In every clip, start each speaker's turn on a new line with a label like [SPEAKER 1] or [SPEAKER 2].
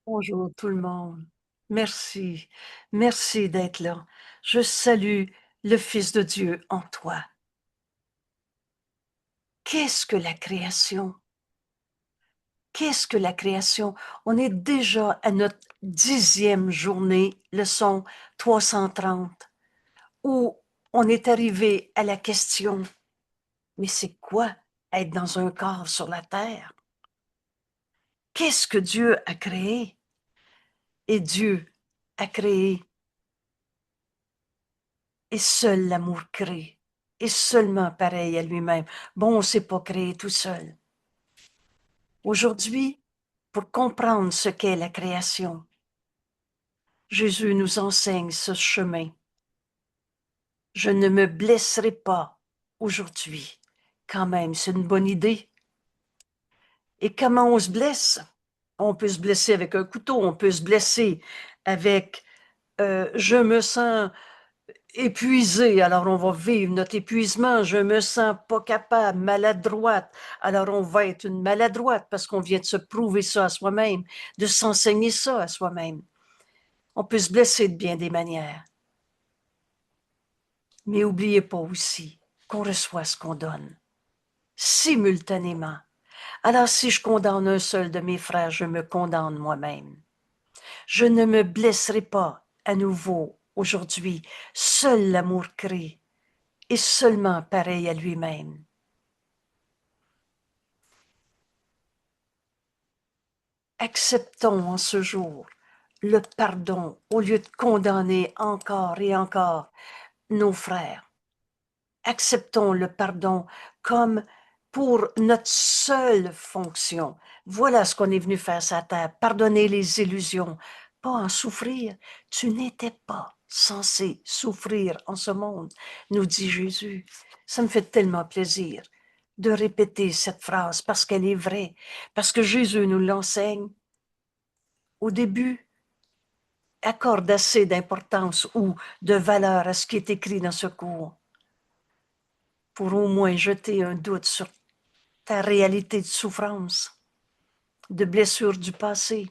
[SPEAKER 1] Bonjour tout le monde. Merci. Merci d'être là. Je salue le Fils de Dieu en toi. Qu'est-ce que la création? Qu'est-ce que la création? On est déjà à notre 10e journée, leçon 330, où on est arrivé à la question, mais c'est quoi être dans un corps sur la terre? Qu'est-ce que Dieu a créé? Et Dieu a créé. Et seul l'amour crée, et seulement pareil à lui-même. Bon, on ne s'est pas créé tout seul. Aujourd'hui, pour comprendre ce qu'est la création, Jésus nous enseigne ce chemin. Je ne me blesserai pas aujourd'hui. Quand même, c'est une bonne idée. Et comment on se blesse? On peut se blesser avec un couteau, on peut se blesser avec je me sens épuisé, alors on va vivre notre épuisement, je me sens pas capable, maladroite, alors on va être une maladroite parce qu'on vient de se prouver ça à soi-même, de s'enseigner ça à soi-même. On peut se blesser de bien des manières. Mais oubliez pas aussi qu'on reçoit ce qu'on donne, simultanément. Alors si je condamne un seul de mes frères, je me condamne moi-même. Je ne me blesserai pas à nouveau aujourd'hui. Seul l'amour crée et seulement pareil à lui-même. Acceptons en ce jour le pardon au lieu de condamner encore et encore nos frères. Acceptons le pardon comme pour notre seule fonction. Voilà ce qu'on est venu faire sur la terre, pardonner les illusions, pas en souffrir. Tu n'étais pas censé souffrir en ce monde, nous dit Jésus. Ça me fait tellement plaisir de répéter cette phrase parce qu'elle est vraie, parce que Jésus nous l'enseigne. Au début, accorde assez d'importance ou de valeur à ce qui est écrit dans ce cours pour au moins jeter un doute sur ta réalité de souffrance, de blessure du passé.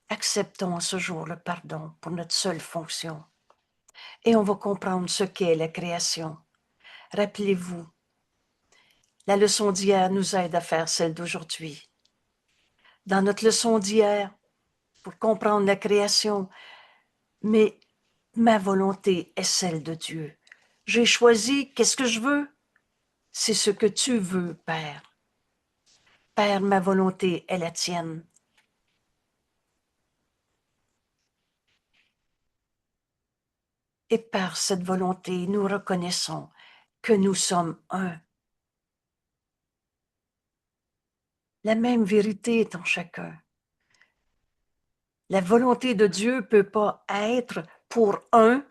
[SPEAKER 1] Acceptons à ce jour le pardon pour notre seule fonction et on va comprendre ce qu'est la création. Rappelez-vous, la leçon d'hier nous aide à faire celle d'aujourd'hui. Dans notre leçon d'hier, pour comprendre la création, mais ma volonté est celle de Dieu. J'ai choisi, qu'est-ce que je veux? C'est ce que tu veux, Père. Père, ma volonté est la tienne. Et par cette volonté, nous reconnaissons que nous sommes un. La même vérité est en chacun. La volonté de Dieu ne peut pas être pour un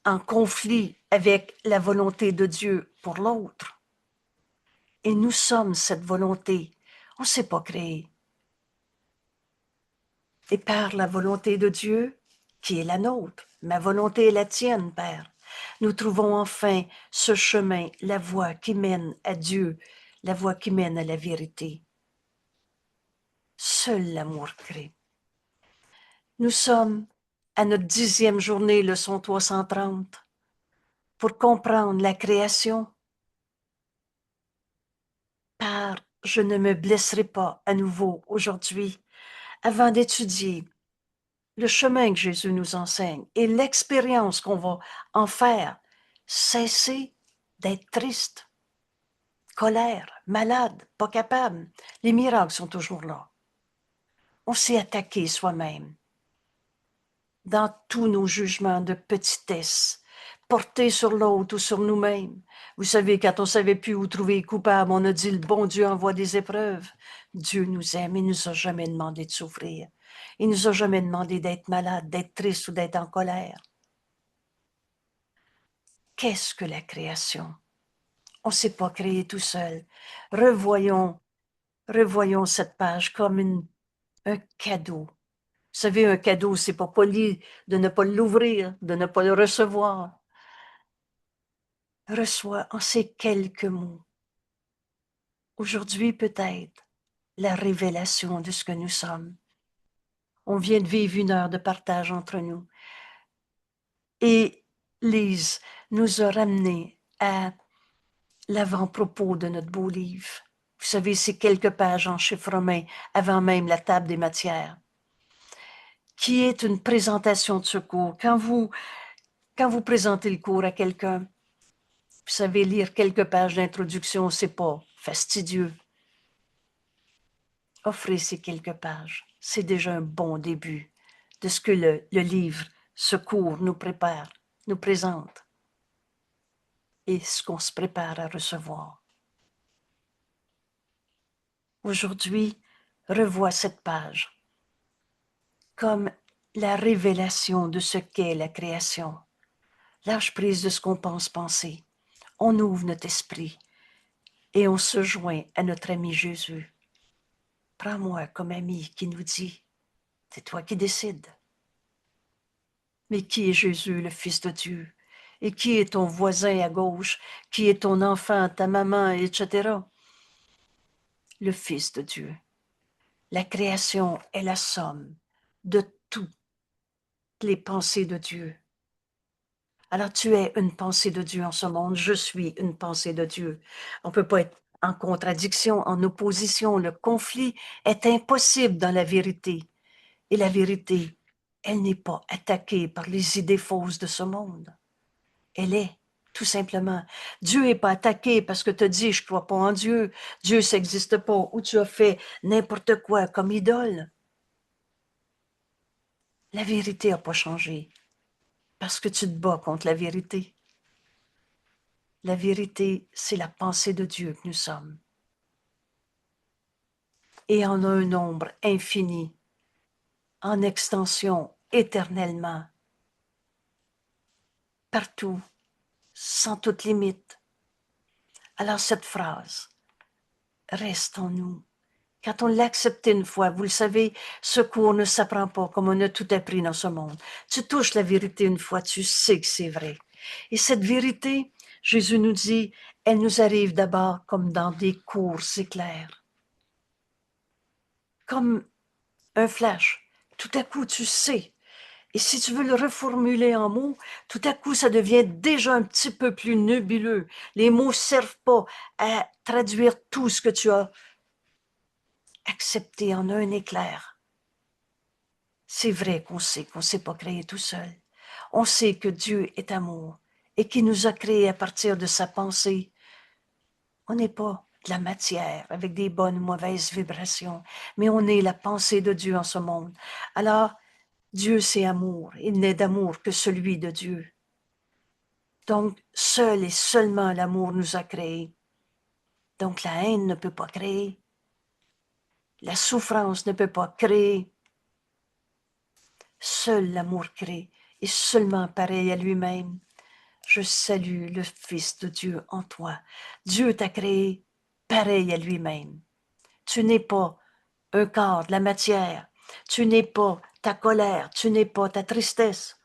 [SPEAKER 1] en conflit avec la volonté de Dieu pour l'autre. Et nous sommes cette volonté. On ne s'est pas créé. Et par la volonté de Dieu, qui est la nôtre, ma volonté est la tienne, Père, nous trouvons enfin ce chemin, la voie qui mène à Dieu, la voie qui mène à la vérité. Seul l'amour crée. Nous sommes à notre 10e journée, leçon 330, pour comprendre la création. Par je ne me blesserai pas à nouveau aujourd'hui avant d'étudier le chemin que Jésus nous enseigne et l'expérience qu'on va en faire. Cesser d'être triste, colère, malade, pas capable. Les miracles sont toujours là. On s'est attaqué soi-même dans tous nos jugements de petitesse, portés sur l'autre ou sur nous-mêmes. Vous savez, quand on ne savait plus où trouver coupable, on a dit le bon Dieu envoie des épreuves. Dieu nous aime, il ne nous a jamais demandé de souffrir. Il ne nous a jamais demandé d'être malade, d'être triste ou d'être en colère. Qu'est-ce que la création? On ne s'est pas créé tout seul. Revoyons, revoyons cette page comme un cadeau. Vous savez, un cadeau, c'est pas poli de ne pas l'ouvrir, de ne pas le recevoir. Reçois en ces quelques mots. Aujourd'hui peut-être, la révélation de ce que nous sommes. On vient de vivre une heure de partage entre nous. Et Lise nous a ramenés à l'avant-propos de notre beau livre. Vous savez, c'est quelques pages en chiffres romains avant même la table des matières, qui est une présentation de ce cours. Quand vous présentez le cours à quelqu'un, vous savez lire quelques pages d'introduction, c'est pas fastidieux. Offrez ces quelques pages. C'est déjà un bon début de ce que le livre, ce cours nous prépare, nous présente et ce qu'on se prépare à recevoir. Aujourd'hui, revois cette page comme la révélation de ce qu'est la création. Lâche prise de ce qu'on pense penser. On ouvre notre esprit et on se joint à notre ami Jésus. Prends-moi comme ami qui nous dit, c'est toi qui décides. Mais qui est Jésus, le Fils de Dieu? Et qui est ton voisin à gauche? Qui est ton enfant, ta maman, etc.? Le Fils de Dieu. La création est la somme de toutes les pensées de Dieu. Alors tu es une pensée de Dieu en ce monde, je suis une pensée de Dieu. On ne peut pas être en contradiction, en opposition. Le conflit est impossible dans la vérité. Et la vérité, elle n'est pas attaquée par les idées fausses de ce monde. Elle est, tout simplement. Dieu n'est pas attaqué parce que tu as dit « je ne crois pas en Dieu »,« Dieu, ça n'existe pas » ou tu as fait n'importe quoi comme idole. La vérité n'a pas changé parce que tu te bats contre la vérité. La vérité, c'est la pensée de Dieu que nous sommes. Et en un nombre infini, en extension éternellement, partout, sans toute limite. Alors cette phrase reste en nous. Quand on l'accepte une fois, vous le savez, ce cours ne s'apprend pas comme on a tout appris dans ce monde. Tu touches la vérité une fois, tu sais que c'est vrai. Et cette vérité, Jésus nous dit, elle nous arrive d'abord comme dans des cours éclairs. Comme un flash. Tout à coup, tu sais. Et si tu veux le reformuler en mots, tout à coup, ça devient déjà un petit peu plus nébuleux. Les mots ne servent pas à traduire tout ce que tu as accepté en un éclair. C'est vrai qu'on sait qu'on ne s'est pas créé tout seul. On sait que Dieu est amour et qu'il nous a créés à partir de sa pensée. On n'est pas de la matière avec des bonnes ou mauvaises vibrations, mais on est la pensée de Dieu en ce monde. Alors, Dieu, c'est amour. Il n'est d'amour que celui de Dieu. Donc, seul et seulement l'amour nous a créés. Donc, la haine ne peut pas créer. La souffrance ne peut pas créer. Seul l'amour crée, et seulement pareil à lui-même. Je salue le Fils de Dieu en toi. Dieu t'a créé pareil à lui-même. Tu n'es pas un corps de la matière. Tu n'es pas ta colère. Tu n'es pas ta tristesse.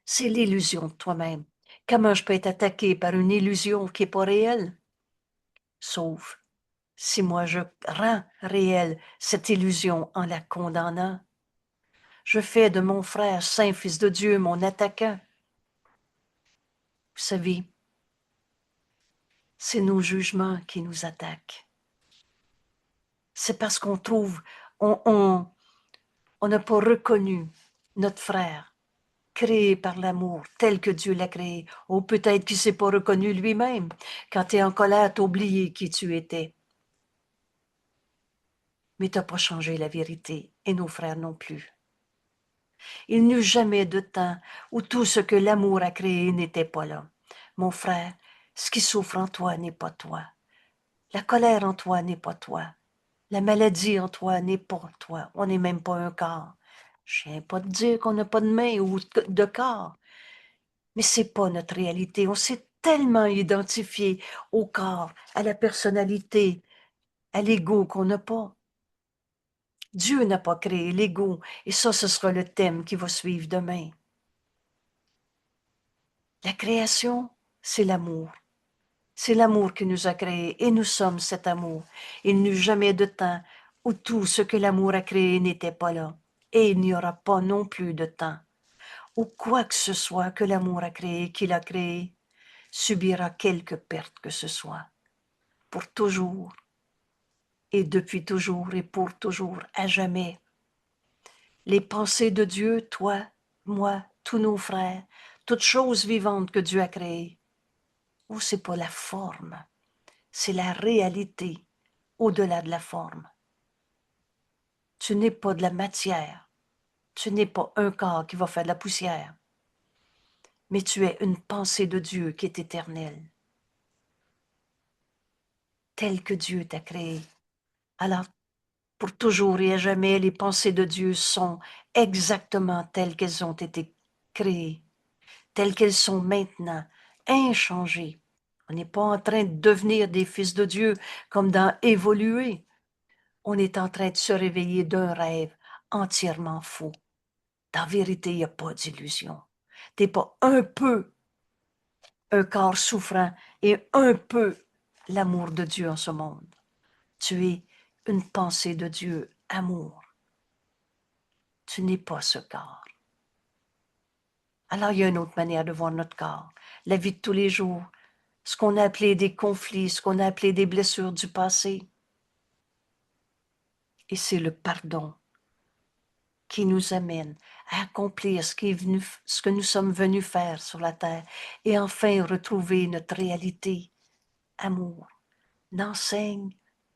[SPEAKER 1] C'est l'illusion de toi-même. Comment je peux être attaqué par une illusion qui n'est pas réelle? Sauf si moi je rends réelle cette illusion en la condamnant. Je fais de mon frère, saint Fils de Dieu, mon attaquant. Vous savez, c'est nos jugements qui nous attaquent. C'est parce qu'on trouve, on n'a pas reconnu notre frère, créé par l'amour, tel que Dieu l'a créé. Ou peut-être qu'il ne s'est pas reconnu lui-même. Quand tu es en colère, tu as oublié qui tu étais. Mais tu n'as pas changé la vérité, et nos frères non plus. Il n'y eut jamais de temps où tout ce que l'amour a créé n'était pas là. Mon frère, ce qui souffre en toi n'est pas toi. La colère en toi n'est pas toi. La maladie en toi n'est pas toi. On n'est même pas un corps. Je ne viens pas de dire qu'on n'a pas de main ou de corps. Mais ce n'est pas notre réalité. On s'est tellement identifié au corps, à la personnalité, à l'ego qu'on n'a pas. Dieu n'a pas créé l'ego. Et ça, ce sera le thème qui va suivre demain. La création, c'est l'amour. C'est l'amour qui nous a créés et nous sommes cet amour. Il n'y eut jamais de temps où tout ce que l'amour a créé n'était pas là. Et il n'y aura pas non plus de temps où quoi que ce soit que l'amour a créé, qu'il a créé, subira quelque perte que ce soit. Pour toujours, et depuis toujours, et pour toujours, à jamais. Les pensées de Dieu, toi, moi, tous nos frères, toutes choses vivantes que Dieu a créées. Oh, c'est pas la forme, c'est la réalité au-delà de la forme. Tu n'es pas de la matière, tu n'es pas un corps qui va faire de la poussière, mais tu es une pensée de Dieu qui est éternelle, telle que Dieu t'a créée. Alors, pour toujours et à jamais, les pensées de Dieu sont exactement telles qu'elles ont été créées, telles qu'elles sont maintenant, inchangées. On n'est pas en train de devenir des fils de Dieu comme dans évoluer. On est en train de se réveiller d'un rêve entièrement faux. En vérité, il n'y a pas d'illusion. Tu n'es pas un peu un corps souffrant et un peu l'amour de Dieu en ce monde. Tu es une pensée de Dieu, amour. Tu n'es pas ce corps. Alors, il y a une autre manière de voir notre corps. La vie de tous les jours, ce qu'on a appelé des conflits, ce qu'on a appelé des blessures du passé. Et c'est le pardon qui nous amène à accomplir ce que nous sommes venus faire sur la terre et enfin retrouver notre réalité, amour. N'enseigne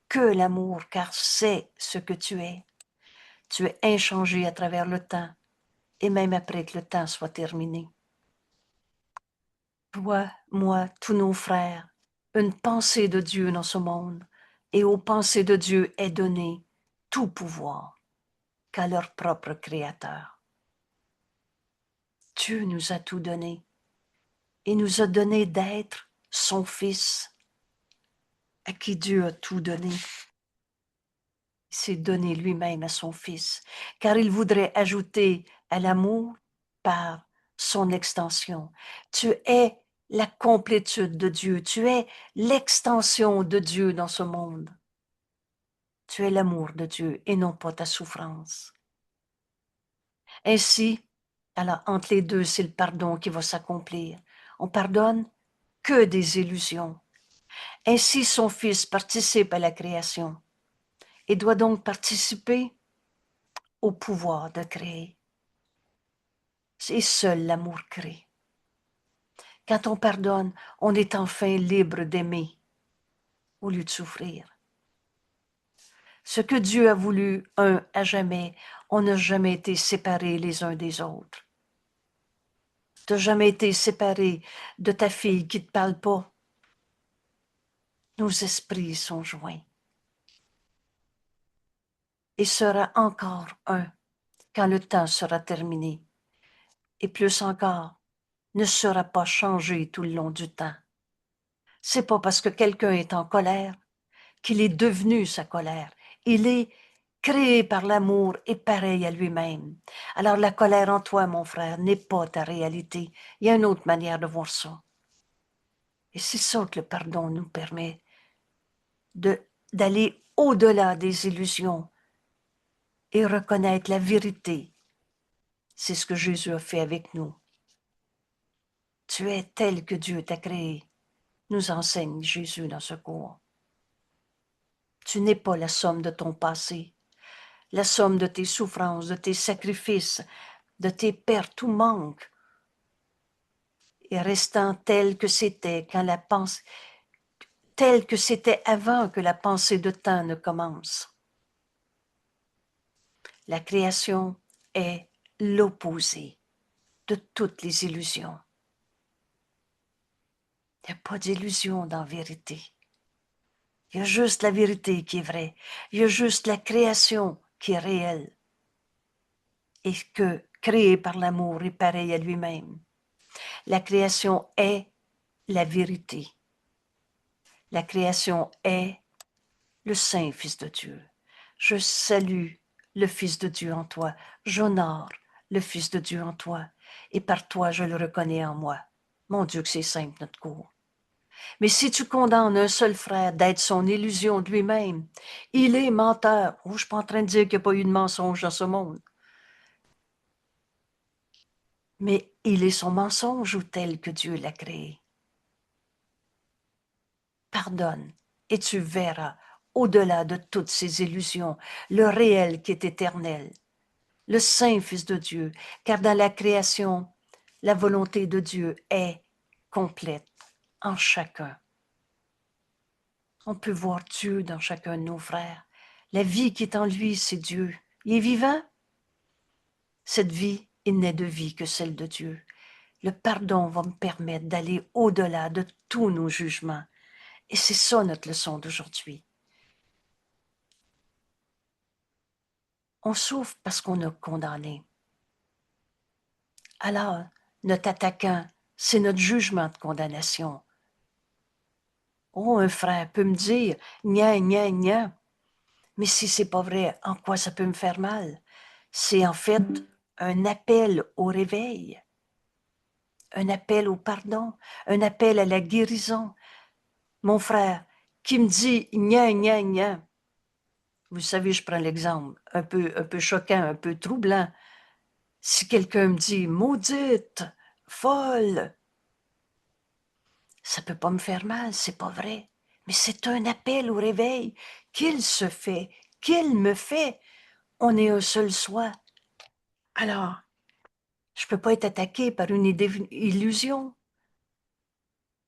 [SPEAKER 1] que l'amour, car c'est ce que tu es. Tu es inchangé à travers le temps et même après que le temps soit terminé. Toi, moi, tous nos frères, une pensée de Dieu dans ce monde, et aux pensées de Dieu est donné tout pouvoir qu'à leur propre Créateur. Dieu nous a tout donné et nous a donné d'être son Fils, à qui Dieu a tout donné. Il s'est donné lui-même à son Fils, car il voudrait ajouter à l'amour par son extension. Tu es la complétude de Dieu, tu es l'extension de Dieu dans ce monde. Tu es l'amour de Dieu et non pas ta souffrance. Ainsi, alors entre les deux, c'est le pardon qui va s'accomplir. On pardonne que des illusions. Ainsi, son Fils participe à la création et doit donc participer au pouvoir de créer. Et seul l'amour crée. Quand on pardonne, on est enfin libre d'aimer au lieu de souffrir. Ce que Dieu a voulu, un à jamais, on n'a jamais été séparés les uns des autres. Tu n'as jamais été séparé de ta fille qui ne te parle pas. Nos esprits sont joints. Et sera encore un quand le temps sera terminé. Et plus encore, ne sera pas changé tout le long du temps. C'est pas parce que quelqu'un est en colère qu'il est devenu sa colère. Il est créé par l'amour et pareil à lui-même. Alors la colère en toi, mon frère, n'est pas ta réalité. Il y a une autre manière de voir ça. Et c'est ça que le pardon nous permet d'aller au-delà des illusions et reconnaître la vérité. C'est ce que Jésus a fait avec nous. Tu es tel que Dieu t'a créé, nous enseigne Jésus dans ce cours. Tu n'es pas la somme de ton passé, la somme de tes souffrances, de tes sacrifices, de tes pertes ou manques, et restant tel que c'était quand la pensée, tel que c'était avant que la pensée de temps ne commence. La création est l'opposé de toutes les illusions. Il n'y a pas d'illusion dans la vérité. Il y a juste la vérité qui est vraie. Il y a juste la création qui est réelle. Et que, créée par l'amour, est pareil à lui-même. La création est la vérité. La création est le Saint Fils de Dieu. Je salue le Fils de Dieu en toi. J'honore le Fils de Dieu en toi. Et par toi, je le reconnais en moi. Mon Dieu, que c'est simple, notre cours. Mais si tu condamnes un seul frère d'être son illusion de lui-même, il est menteur. Oh, je ne suis pas en train de dire qu'il n'y a pas eu de mensonge dans ce monde. Mais il est son mensonge ou tel que Dieu l'a créé. Pardonne et tu verras, au-delà de toutes ces illusions, le réel qui est éternel, le Saint Fils de Dieu, car dans la création, la volonté de Dieu est complète en chacun. On peut voir Dieu dans chacun de nos frères. La vie qui est en lui, c'est Dieu. Il est vivant. Cette vie, il n'est de vie que celle de Dieu. Le pardon va me permettre d'aller au-delà de tous nos jugements. Et c'est ça notre leçon d'aujourd'hui. On souffre parce qu'on a condamné. Alors, notre attaquant, c'est notre jugement de condamnation. Oh, un frère peut me dire, gna, gna, gna. Mais si c'est pas vrai, en quoi ça peut me faire mal? C'est en fait un appel au réveil, un appel au pardon, un appel à la guérison. Mon frère, qui me dit gna, gna, gna. Vous savez, je prends l'exemple un peu choquant, un peu troublant. Si quelqu'un me dit maudite, folle, ça peut pas me faire mal, c'est pas vrai. Mais c'est un appel au réveil qu'il se fait, qu'il me fait. On est un seul soi. Alors, je peux pas être attaqué par une illusion. Vous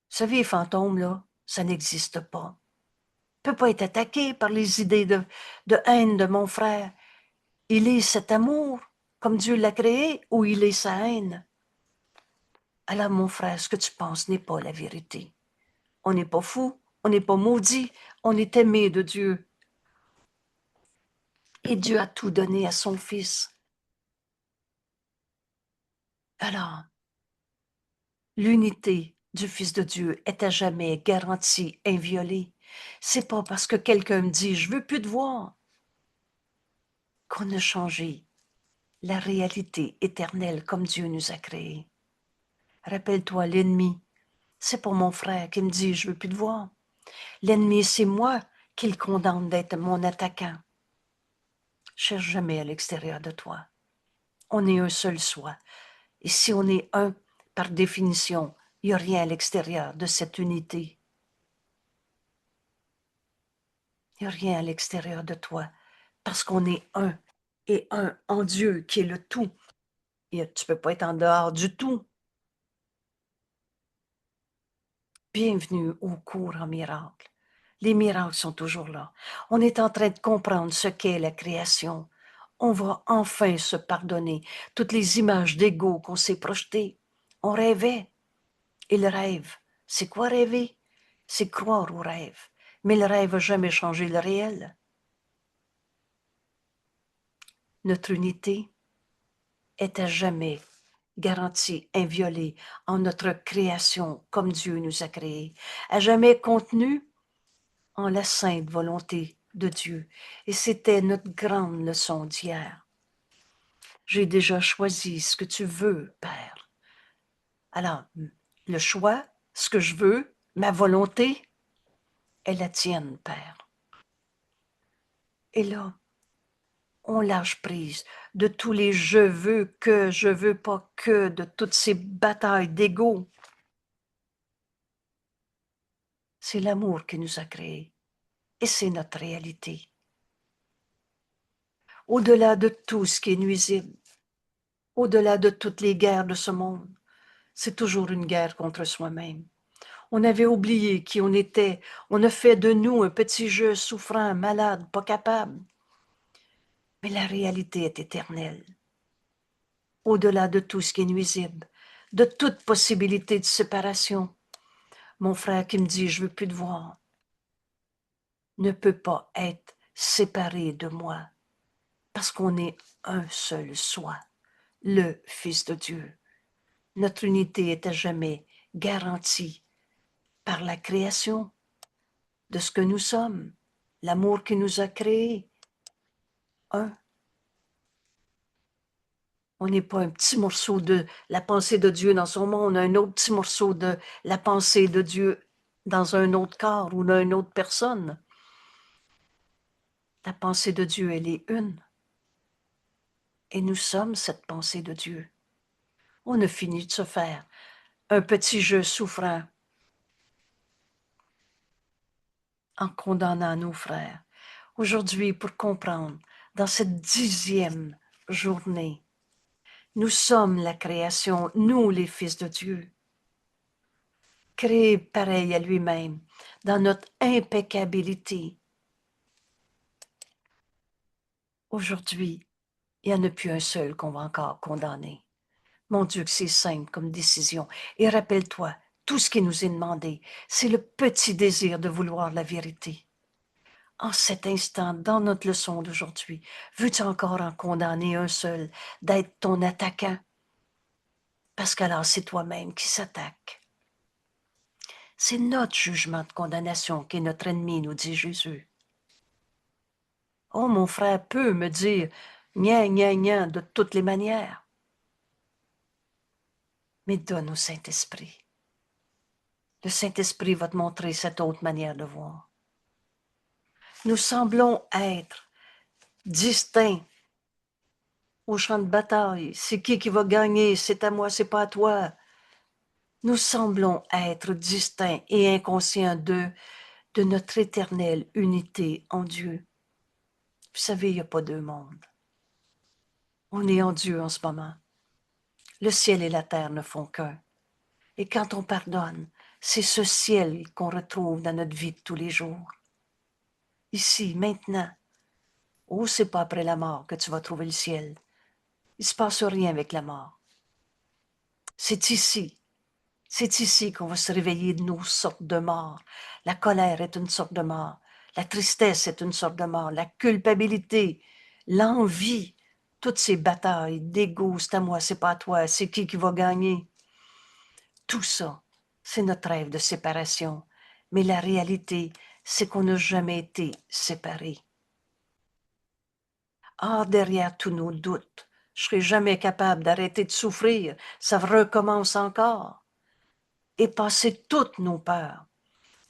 [SPEAKER 1] savez, les fantômes, là, ça n'existe pas. Je peux pas être attaqué par les idées de haine de mon frère. Il est cet amour, comme Dieu l'a créé, ou il est sa haine. Alors, mon frère, ce que tu penses n'est pas la vérité. On n'est pas fou, on n'est pas maudit, on est aimé de Dieu. Et Dieu a tout donné à son Fils. Alors, l'unité du Fils de Dieu est à jamais garantie, inviolée. C'est pas parce que quelqu'un me dit « je veux plus te voir » qu'on a changé la réalité éternelle comme Dieu nous a créés. Rappelle-toi, l'ennemi, c'est pour mon frère qui me dit « je veux plus te voir ». L'ennemi, c'est moi qu'il condamne d'être mon attaquant. Cherche jamais à l'extérieur de toi. On est un seul soi. Et si on est un, par définition, il n'y a rien à l'extérieur de cette unité. Il n'y a rien à l'extérieur de toi, parce qu'on est un, et un en Dieu qui est le tout. Et tu ne peux pas être en dehors du tout. Bienvenue au cours en miracle. Les miracles sont toujours là. On est en train de comprendre ce qu'est la création. On va enfin se pardonner toutes les images d'ego qu'on s'est projetées. On rêvait. Et le rêve, c'est quoi rêver? C'est croire au rêve. Mais le rêve n'a jamais changé le réel. Notre unité est à jamais garantie, inviolée en notre création comme Dieu nous a créés, à jamais contenue en la sainte volonté de Dieu. Et c'était notre grande leçon d'hier. J'ai déjà choisi ce que tu veux, Père. Alors, le choix, ce que je veux, ma volonté, est la tienne, Père. Et là, on lâche prise de tous les je veux pas que, de toutes ces batailles d'ego. C'est l'amour qui nous a créés et c'est notre réalité. Au-delà de tout ce qui est nuisible, au-delà de toutes les guerres de ce monde, c'est toujours une guerre contre soi-même. On avait oublié qui on était. On a fait de nous un petit jeu souffrant, malade, pas capable. Mais la réalité est éternelle. Au-delà de tout ce qui est nuisible, de toute possibilité de séparation. Mon frère qui me dit « je veux plus te voir » ne peut pas être séparé de moi parce qu'on est un seul soi, le Fils de Dieu. Notre unité est à jamais garantie par la création de ce que nous sommes, l'amour qui nous a créés. Un. On n'est pas un petit morceau de la pensée de Dieu dans son monde, un autre petit morceau de la pensée de Dieu dans un autre corps ou dans une autre personne. La pensée de Dieu, elle est une. Et nous sommes cette pensée de Dieu. On a fini de se faire un petit jeu souffrant en condamnant nos frères. Aujourd'hui, pour comprendre, dans cette 10e journée, nous sommes la création, nous les fils de Dieu, créés pareil à lui-même, dans notre impeccabilité. Aujourd'hui, il n'y en a plus un seul qu'on va encore condamner. Mon Dieu, que c'est simple comme décision. Et rappelle-toi, tout ce qui nous est demandé, c'est le petit désir de vouloir la vérité. En cet instant, dans notre leçon d'aujourd'hui, veux-tu encore en condamner un seul, d'être ton attaquant? Parce qu'alors c'est toi-même qui s'attaque. C'est notre jugement de condamnation qui est notre ennemi, nous dit Jésus. Oh, mon frère peut me dire gna, gna, gna de toutes les manières. Mais donne au Saint-Esprit. Le Saint-Esprit va te montrer cette autre manière de voir. Nous semblons être distincts au champ de bataille. C'est qui va gagner? C'est à moi, c'est pas à toi. Nous semblons être distincts et inconscients de notre éternelle unité en Dieu. Vous savez, il n'y a pas deux mondes. On est en Dieu en ce moment. Le ciel et la terre ne font qu'un. Et quand on pardonne, c'est ce ciel qu'on retrouve dans notre vie de tous les jours. Ici, maintenant. Oh, c'est pas après la mort que tu vas trouver le ciel. Il ne se passe rien avec la mort. C'est ici. C'est ici qu'on va se réveiller de nos sortes de morts. La colère est une sorte de mort. La tristesse est une sorte de mort. La culpabilité, l'envie, toutes ces batailles d'ego, c'est à moi, c'est pas à toi, c'est qui va gagner. Tout ça, c'est notre rêve de séparation. Mais la réalité, c'est qu'on n'a jamais été séparés. Ah, derrière tous nos doutes, je serai jamais capable d'arrêter de souffrir. Ça recommence encore. Et passer toutes nos peurs.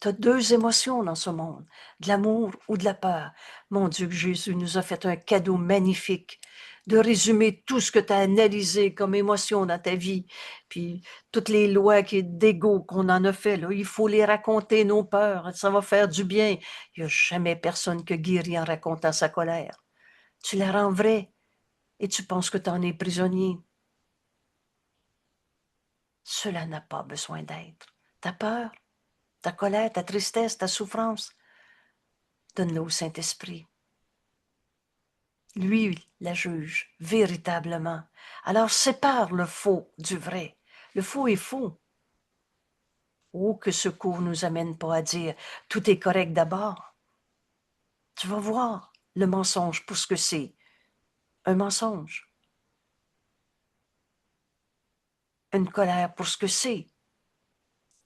[SPEAKER 1] Tu as deux émotions dans ce monde, de l'amour ou de la peur. Mon Dieu, que Jésus nous a fait un cadeau magnifique de résumer tout ce que tu as analysé comme émotion dans ta vie, puis toutes les lois d'ego qu'on en a fait, là, il faut les raconter, nos peurs, ça va faire du bien. Il n'y a jamais personne que guérit en racontant sa colère. Tu la rends vraie et tu penses que tu en es prisonnier. Cela n'a pas besoin d'être. Ta peur, ta colère, ta tristesse, ta souffrance, donne-le au Saint-Esprit. Lui la juge véritablement. Alors sépare le faux du vrai. Le faux est faux. Oh, que ce cours nous amène pas à dire tout est correct d'abord. Tu vas voir le mensonge pour ce que c'est. Un mensonge. Une colère pour ce que c'est.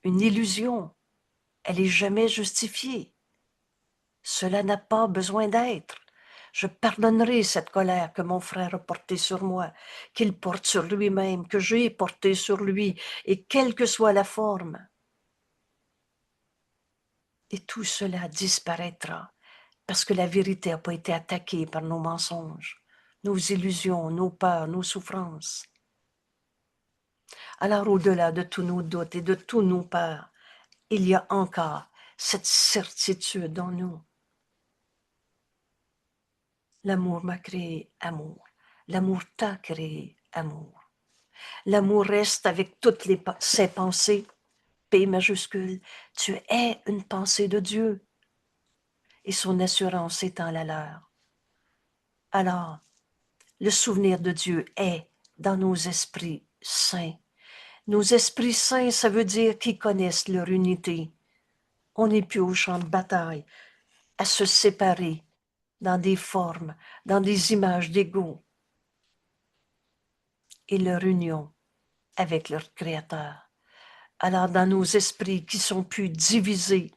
[SPEAKER 1] Une illusion. Elle est jamais justifiée. Cela n'a pas besoin d'être. Je pardonnerai cette colère que mon frère a portée sur moi, qu'il porte sur lui-même, que j'ai portée sur lui, et quelle que soit la forme. Et tout cela disparaîtra, parce que la vérité n'a pas été attaquée par nos mensonges, nos illusions, nos peurs, nos souffrances. Alors au-delà de tous nos doutes et de tous nos peurs, il y a encore cette certitude en nous. L'amour m'a créé amour. L'amour t'a créé amour. L'amour reste avec toutes ses pensées, P majuscule. Tu es une pensée de Dieu et son assurance étant la leur. Alors, le souvenir de Dieu est dans nos esprits saints. Nos esprits saints, ça veut dire qu'ils connaissent leur unité. On n'est plus au champ de bataille, à se séparer dans des formes, dans des images d'ego. Et leur union avec leur Créateur. Alors, dans nos esprits qui sont plus divisés,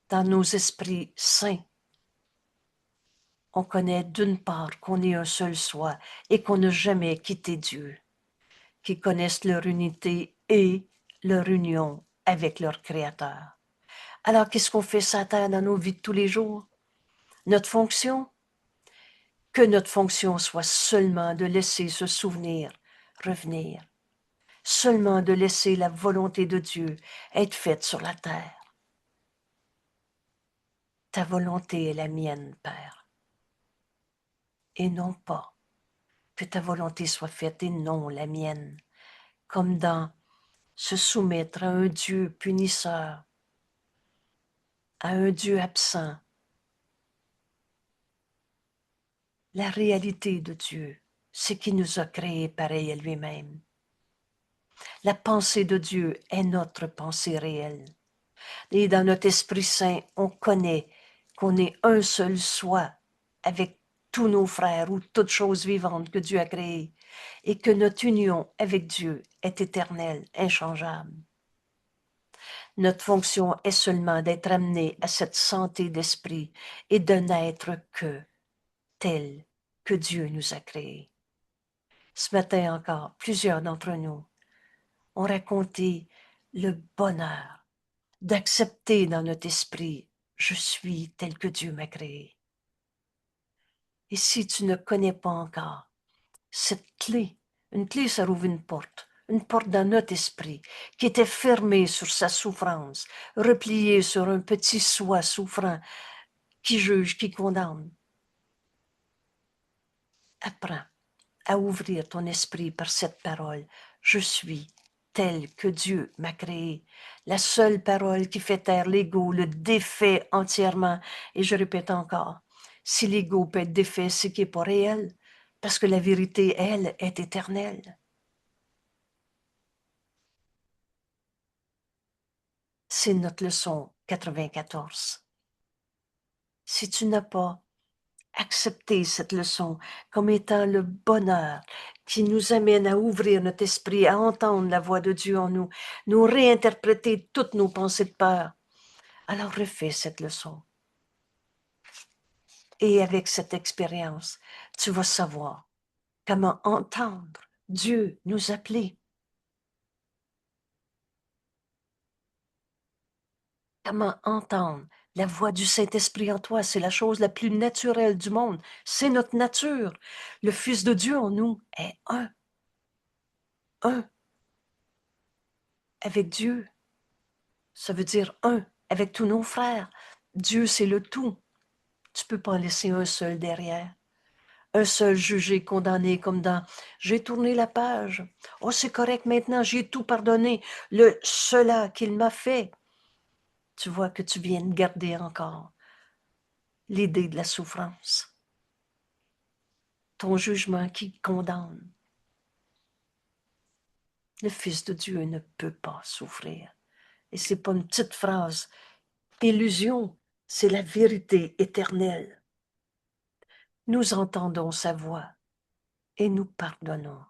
[SPEAKER 1] dans nos esprits saints, on connaît d'une part qu'on est un seul soi et qu'on n'a jamais quitté Dieu, qui connaissent leur unité et leur union avec leur Créateur. Alors, qu'est-ce qu'on fait sur la terre dans nos vies de tous les jours? Notre fonction? Que notre fonction soit seulement de laisser ce souvenir revenir, seulement de laisser la volonté de Dieu être faite sur la terre. Ta volonté est la mienne, Père, et non pas que ta volonté soit faite et non la mienne, comme dans se soumettre à un Dieu punisseur, à un Dieu absent. La réalité de Dieu, c'est qu'il nous a créés pareil à lui-même. La pensée de Dieu est notre pensée réelle. Et dans notre Esprit Saint, on connaît qu'on est un seul soi avec tous nos frères ou toutes choses vivantes que Dieu a créées et que notre union avec Dieu est éternelle, inchangeable. Notre fonction est seulement d'être amené à cette santé d'esprit et de n'être que tel que Dieu nous a créés. Ce matin encore, plusieurs d'entre nous ont raconté le bonheur d'accepter dans notre esprit, je suis tel que Dieu m'a créé. Et si tu ne connais pas encore cette clé, une clé ça ouvre une porte dans notre esprit qui était fermée sur sa souffrance, repliée sur un petit soi souffrant qui juge, qui condamne. Apprends à ouvrir ton esprit par cette parole. Je suis tel que Dieu m'a créé. La seule parole qui fait taire l'ego, le défait entièrement. Et je répète encore, si l'ego peut être défait, c'est qu'il n'est pas réel, parce que la vérité, elle, est éternelle. C'est notre leçon 94. Si tu n'as pas accepter cette leçon comme étant le bonheur qui nous amène à ouvrir notre esprit, à entendre la voix de Dieu en nous, nous réinterpréter toutes nos pensées de peur. Alors refais cette leçon. Et avec cette expérience, tu vas savoir comment entendre Dieu nous appeler. Comment entendre la voix du Saint-Esprit en toi. C'est la chose la plus naturelle du monde. C'est notre nature. Le Fils de Dieu en nous est un avec Dieu. Ça veut dire un avec tous nos frères. Dieu, c'est le tout. Tu peux pas en laisser un seul derrière. Un seul jugé, condamné, comme dans j'ai tourné la page. Oh, c'est correct maintenant, j'ai tout pardonné. Cela qu'il m'a fait. Tu vois que tu viens de garder encore l'idée de la souffrance. Ton jugement qui condamne. Le Fils de Dieu ne peut pas souffrir. Et c'est pas une petite phrase. Illusion, c'est la vérité éternelle. Nous entendons sa voix et nous pardonnons.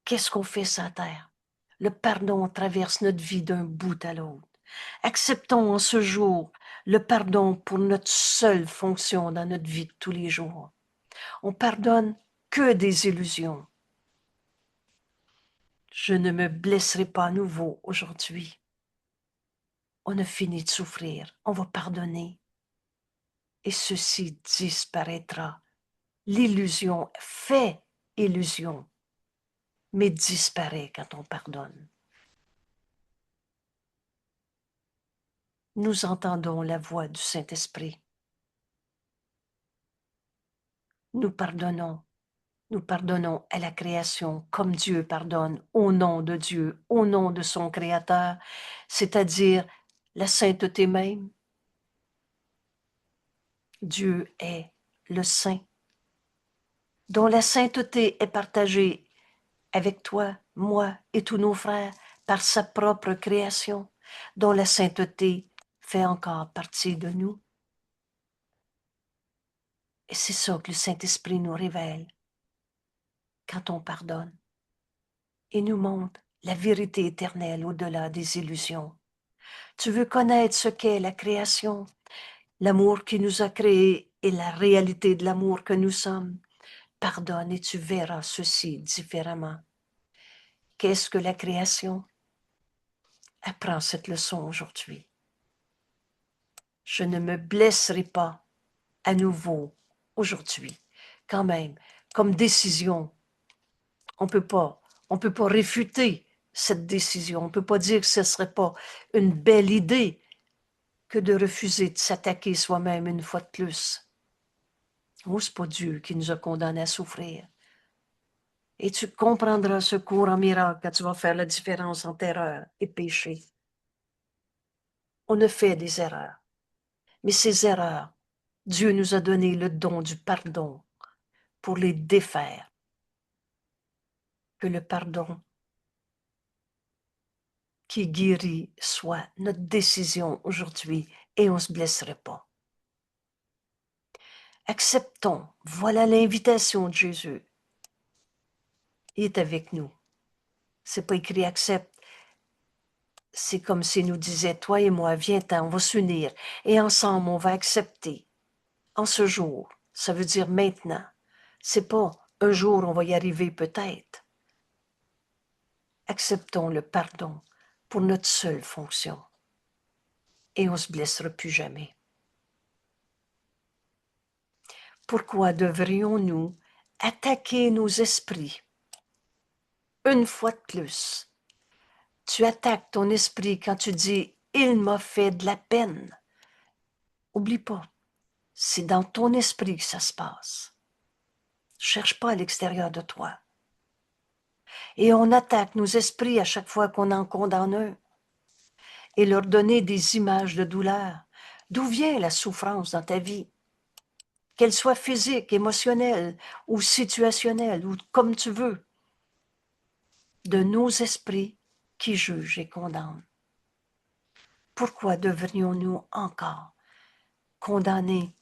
[SPEAKER 1] Qu'est-ce qu'on fait sur la terre? Le pardon traverse notre vie d'un bout à l'autre. Acceptons en ce jour le pardon pour notre seule fonction dans notre vie de tous les jours. On pardonne que des illusions. Je ne me blesserai pas à nouveau aujourd'hui. On a fini de souffrir, on va pardonner. Et ceci disparaîtra. L'illusion fait illusion, mais disparaît quand on pardonne. Nous entendons la voix du Saint-Esprit. Nous pardonnons à la création comme Dieu pardonne au nom de Dieu, au nom de son Créateur, c'est-à-dire la sainteté même. Dieu est le Saint, dont la sainteté est partagée avec toi, moi et tous nos frères par sa propre création, dont la sainteté fait encore partie de nous. Et c'est ça que le Saint-Esprit nous révèle quand on pardonne et nous montre la vérité éternelle au-delà des illusions. Tu veux connaître ce qu'est la création, l'amour qui nous a créés et la réalité de l'amour que nous sommes. Pardonne et tu verras ceci différemment. Qu'est-ce que la création? Apprends cette leçon aujourd'hui. Je ne me blesserai pas à nouveau aujourd'hui. Quand même, comme décision, on peut pas réfuter cette décision. On peut pas dire que ce serait pas une belle idée que de refuser de s'attaquer soi-même une fois de plus. Oh, c'est pas Dieu qui nous a condamnés à souffrir. Et tu comprendras ce cours en miracle quand tu vas faire la différence entre erreur et péché. On a fait des erreurs, mais ces erreurs, Dieu nous a donné le don du pardon pour les défaire. Que le pardon qui guérit soit notre décision aujourd'hui et on ne se blesserait pas. Acceptons, voilà l'invitation de Jésus. Il est avec nous. C'est pas écrit accepte. C'est comme s'il nous disait, toi et moi, viens-t'en, on va s'unir et ensemble on va accepter. En ce jour, ça veut dire maintenant. C'est pas un jour on va y arriver peut-être. Acceptons le pardon pour notre seule fonction et on se blessera plus jamais. Pourquoi devrions-nous attaquer nos esprits? Une fois de plus, tu attaques ton esprit quand tu dis « il m'a fait de la peine ». Oublie pas, c'est dans ton esprit que ça se passe. Cherche pas à l'extérieur de toi. Et on attaque nos esprits à chaque fois qu'on en condamne un et leur donner des images de douleur. D'où vient la souffrance dans ta vie? Qu'elle soit physique, émotionnelle ou situationnelle ou comme tu veux. De nos esprits qui jugent et condamnent. Pourquoi devrions-nous encore condamner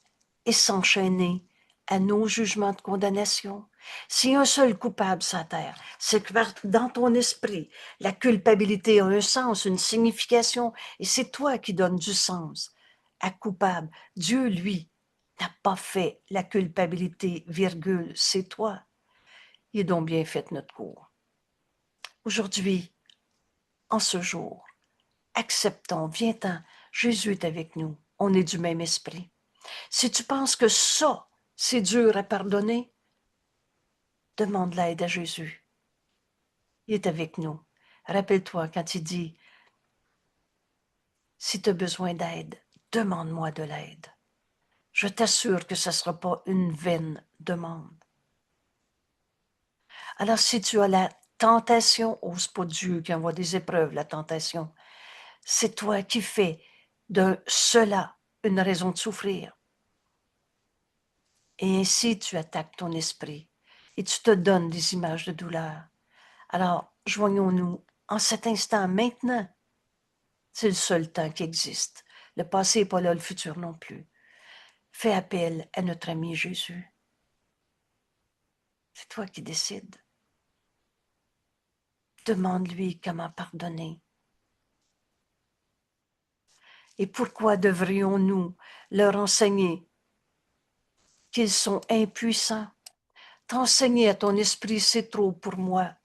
[SPEAKER 1] et s'enchaîner à nos jugements de condamnation? S'il y a un seul coupable sur la terre, c'est que dans ton esprit, la culpabilité a un sens, une signification, et c'est toi qui donnes du sens à coupable. Dieu, lui, n'a pas fait la culpabilité, virgule, c'est toi. Il est donc bien fait notre cours. Aujourd'hui, en ce jour, acceptons, viens-t'en, Jésus est avec nous, on est du même esprit. Si tu penses que ça, c'est dur à pardonner, demande l'aide à Jésus. Il est avec nous. Rappelle-toi quand il dit, si tu as besoin d'aide, demande-moi de l'aide. Je t'assure que ce ne sera pas une vaine demande. Alors si tu as la tentation, oh, c'est pas Dieu qui envoie des épreuves, la tentation. C'est toi qui fais de cela une raison de souffrir. Et ainsi, tu attaques ton esprit et tu te donnes des images de douleur. Alors, joignons-nous en cet instant, maintenant. C'est le seul temps qui existe. Le passé n'est pas là, le futur non plus. Fais appel à notre ami Jésus. C'est toi qui décides. Demande-lui comment pardonner. Et pourquoi devrions-nous leur enseigner qu'ils sont impuissants? T'enseigner à ton esprit, c'est trop pour moi.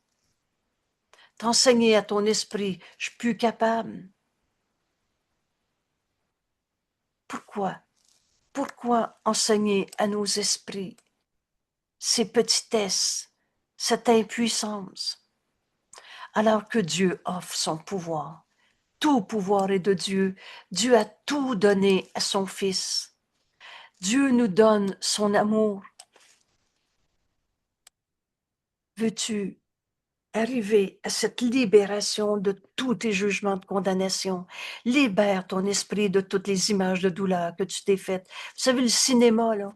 [SPEAKER 1] T'enseigner à ton esprit, je suis plus capable. Pourquoi? Pourquoi enseigner à nos esprits ces petitesses, cette impuissance, alors que Dieu offre son pouvoir? Tout pouvoir est de Dieu. Dieu a tout donné à son Fils. Dieu nous donne son amour. Veux-tu arriver à cette libération de tous tes jugements de condamnation? Libère ton esprit de toutes les images de douleur que tu t'es faites. Vous savez, le cinéma, là,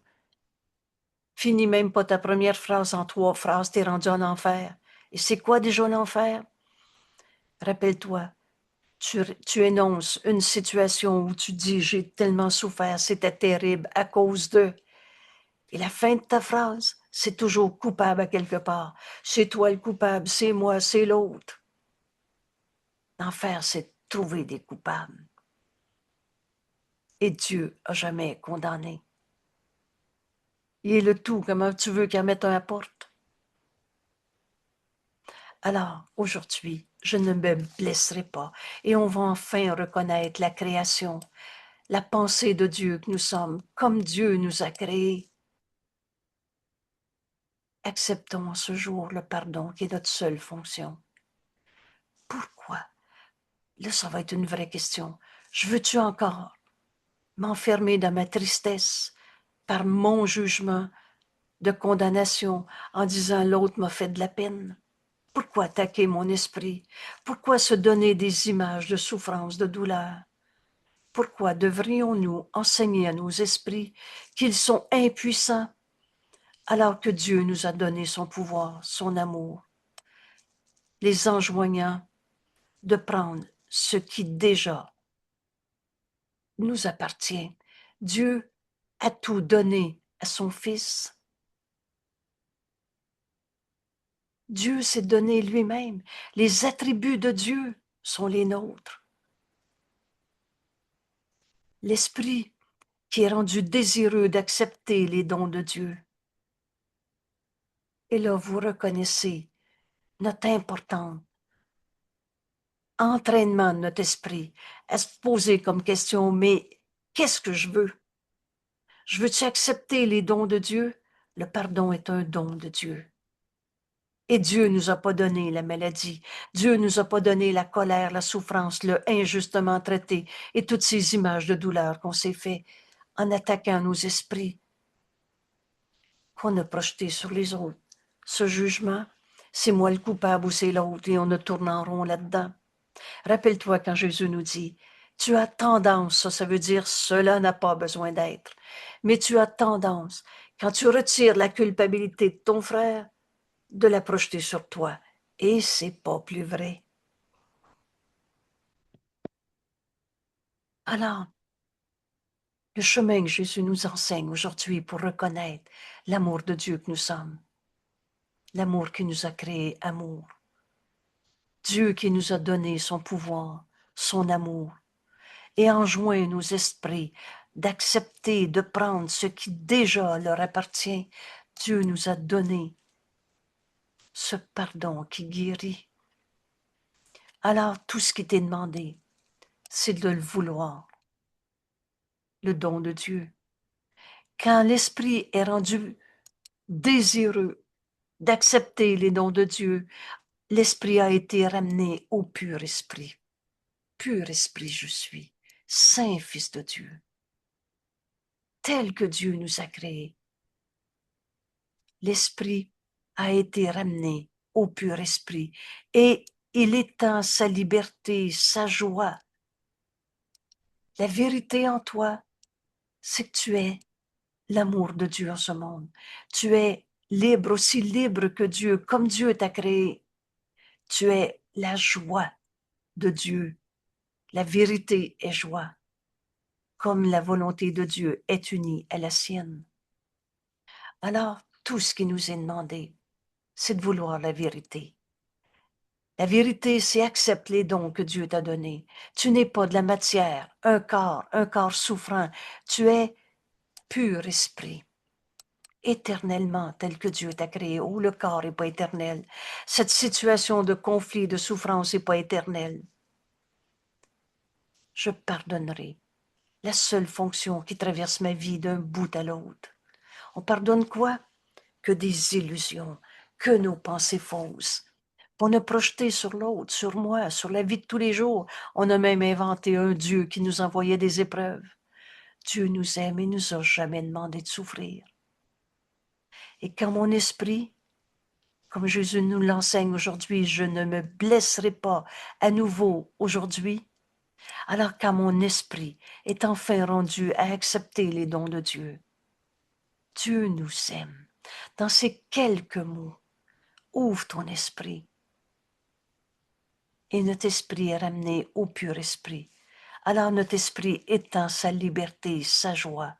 [SPEAKER 1] finis même pas ta première phrase en 3 phrases, t'es rendu en enfer. Et c'est quoi déjà l'enfer? Rappelle-toi, tu énonces une situation où tu dis « j'ai tellement souffert, c'était terrible à cause de… » Et la fin de ta phrase, c'est toujours coupable à quelque part. C'est toi le coupable, c'est moi, c'est l'autre. L'enfer, c'est trouver des coupables. Et Dieu a jamais condamné. Il est le tout, comment tu veux qu'il mette à la porte? Alors, aujourd'hui, je ne me blesserai pas. Et on va enfin reconnaître la création, la pensée de Dieu que nous sommes, comme Dieu nous a créés. Acceptons en ce jour le pardon qui est notre seule fonction. Pourquoi? Là, ça va être une vraie question. Je veux-tu encore m'enfermer dans ma tristesse par mon jugement de condamnation en disant l'autre m'a fait de la peine? Pourquoi attaquer mon esprit? Pourquoi se donner des images de souffrance, de douleur? Pourquoi devrions-nous enseigner à nos esprits qu'ils sont impuissants alors que Dieu nous a donné son pouvoir, son amour, les enjoignant de prendre ce qui déjà nous appartient? Dieu a tout donné à son Fils. Dieu s'est donné lui-même. Les attributs de Dieu sont les nôtres. L'esprit qui est rendu désireux d'accepter les dons de Dieu. Et là, vous reconnaissez notre important entraînement de notre esprit à se poser comme question, mais qu'est-ce que je veux? Je veux-tu accepter les dons de Dieu? Le pardon est un don de Dieu. Et Dieu nous a pas donné la maladie. Dieu nous a pas donné la colère, la souffrance, le injustement traité et toutes ces images de douleur qu'on s'est fait en attaquant nos esprits, qu'on a projetés sur les autres. Ce jugement, c'est moi le coupable ou c'est l'autre et on ne tourne en rond là-dedans. Rappelle-toi quand Jésus nous dit, tu as tendance, ça veut dire cela n'a pas besoin d'être, mais tu as tendance, quand tu retires la culpabilité de ton frère, de la projeter sur toi. Et c'est pas plus vrai. Alors, le chemin que Jésus nous enseigne aujourd'hui pour reconnaître l'amour de Dieu que nous sommes, l'amour qui nous a créé amour, Dieu qui nous a donné son pouvoir, son amour, et enjoint nos esprits d'accepter, de prendre ce qui déjà leur appartient. Dieu nous a donné ce pardon qui guérit. Alors, tout ce qui t'est demandé, c'est de le vouloir, le don de Dieu. Quand l'esprit est rendu désireux d'accepter les dons de Dieu, l'esprit a été ramené au pur esprit. Pur esprit je suis, saint Fils de Dieu, tel que Dieu nous a créés. L'esprit a été ramené au pur esprit et il étend sa liberté, sa joie. La vérité en toi, c'est que tu es l'amour de Dieu en ce monde. Tu es libre, aussi libre que Dieu, comme Dieu t'a créé. Tu es la joie de Dieu. La vérité est joie, comme la volonté de Dieu est unie à la sienne. Alors, tout ce qui nous est demandé, c'est de vouloir la vérité. La vérité, c'est accepter les dons que Dieu t'a donnés. Tu n'es pas de la matière, un corps souffrant. Tu es pur esprit, éternellement tel que Dieu t'a créé. Oh, le corps n'est pas éternel. Cette situation de conflit, de souffrance n'est pas éternelle. Je pardonnerai. La seule fonction qui traverse ma vie d'un bout à l'autre. On pardonne quoi? Que des illusions, que nos pensées fausses. On a projeté sur l'autre, sur moi, sur la vie de tous les jours. On a même inventé un Dieu qui nous envoyait des épreuves. Dieu nous aime et nous a jamais demandé de souffrir. Et quand mon esprit, comme Jésus nous l'enseigne aujourd'hui, je ne me blesserai pas à nouveau aujourd'hui, alors quand mon esprit est enfin rendu à accepter les dons de Dieu, Dieu nous aime. Dans ces quelques mots, ouvre ton esprit. Et notre esprit est ramené au pur esprit. Alors notre esprit étend sa liberté, sa joie,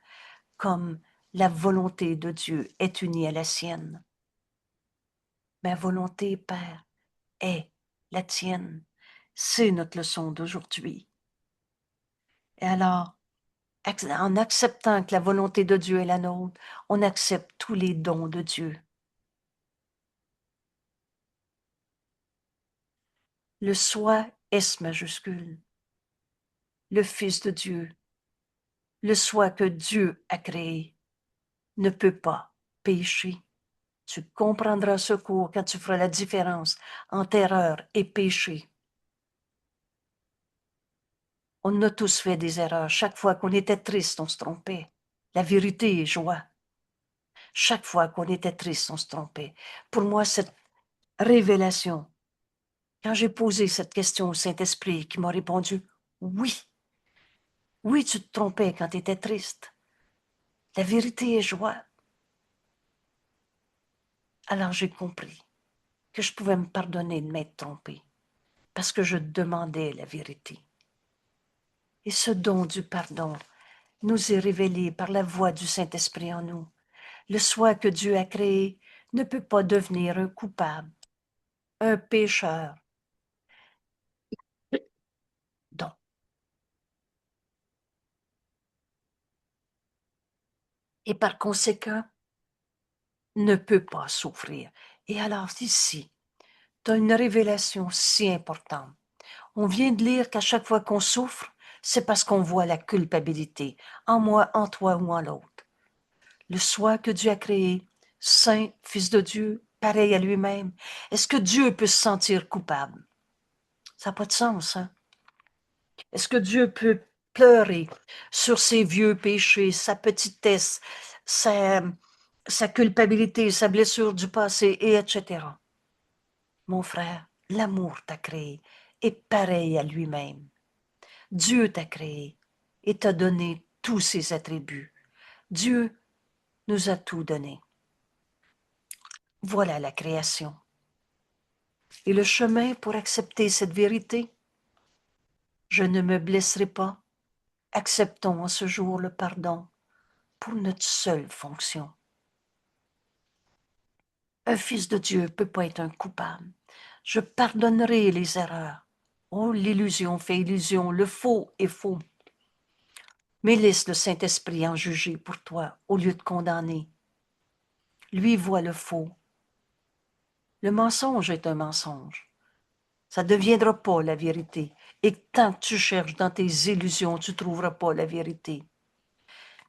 [SPEAKER 1] comme la volonté de Dieu est unie à la sienne. Ma volonté, Père, est la tienne. C'est notre leçon d'aujourd'hui. Et alors, en acceptant que la volonté de Dieu est la nôtre, on accepte tous les dons de Dieu. Le soi, S majuscule, le Fils de Dieu, le soi que Dieu a créé, ne peut pas pécher. Tu comprendras ce cours quand tu feras la différence entre erreur et péché. On a tous fait des erreurs. Chaque fois qu'on était triste, on se trompait. La vérité est joie. Chaque fois qu'on était triste, on se trompait. Pour moi, cette révélation, quand j'ai posé cette question au Saint-Esprit, qui m'a répondu, oui, oui, tu te trompais quand tu étais triste. La vérité est joie. Alors j'ai compris que je pouvais me pardonner de m'être trompé parce que je demandais la vérité. Et ce don du pardon nous est révélé par la voix du Saint-Esprit en nous. Le soi que Dieu a créé ne peut pas devenir un coupable, un pécheur. Donc, et par conséquent, ne peut pas souffrir. Et alors ici, tu as une révélation si importante. On vient de lire qu'à chaque fois qu'on souffre, c'est parce qu'on voit la culpabilité, en moi, en toi ou en l'autre. Le soi que Dieu a créé, saint, fils de Dieu, pareil à lui-même. Est-ce que Dieu peut se sentir coupable? Ça n'a pas de sens, hein? Est-ce que Dieu peut pleurer sur ses vieux péchés, sa petitesse, sa culpabilité, sa blessure du passé, et etc.? Mon frère, l'amour t'a créé est pareil à lui-même. Dieu t'a créé et t'a donné tous ses attributs. Dieu nous a tout donné. Voilà la création. Et le chemin pour accepter cette vérité, je ne me blesserai pas. Acceptons en ce jour le pardon pour notre seule fonction. Un fils de Dieu ne peut pas être un coupable. Je pardonnerai les erreurs. Oh, l'illusion fait illusion, le faux est faux. Mais laisse le Saint-Esprit en juger pour toi au lieu de condamner. Lui voit le faux. Le mensonge est un mensonge. Ça ne deviendra pas la vérité. Et tant que tu cherches dans tes illusions, tu ne trouveras pas la vérité.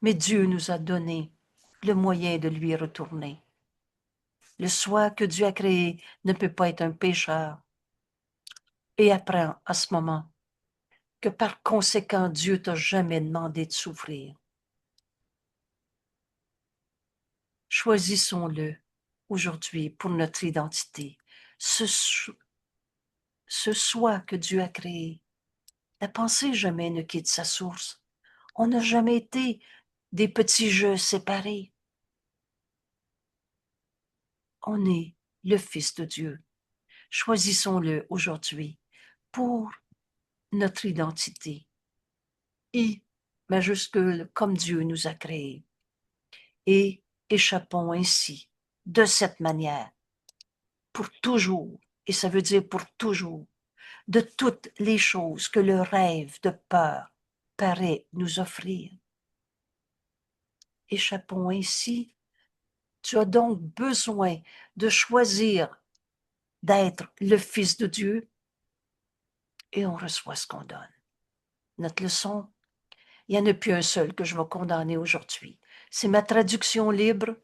[SPEAKER 1] Mais Dieu nous a donné le moyen de lui retourner. Le soi que Dieu a créé ne peut pas être un pécheur. Et apprends à ce moment que par conséquent, Dieu t'a jamais demandé de souffrir. Choisissons-le aujourd'hui pour notre identité. Ce soi que Dieu a créé. La pensée jamais ne quitte sa source. On n'a jamais été des petits jeux séparés. On est le Fils de Dieu. Choisissons-le aujourd'hui pour notre identité. I majuscule comme Dieu nous a créés. Et échappons ainsi, de cette manière, pour toujours, et ça veut dire pour toujours, de toutes les choses que le rêve de peur paraît nous offrir. Échappons ainsi. Tu as donc besoin de choisir d'être le Fils de Dieu et on reçoit ce qu'on donne. Notre leçon, il n'y en a plus un seul que je vais condamner aujourd'hui. C'est ma traduction libre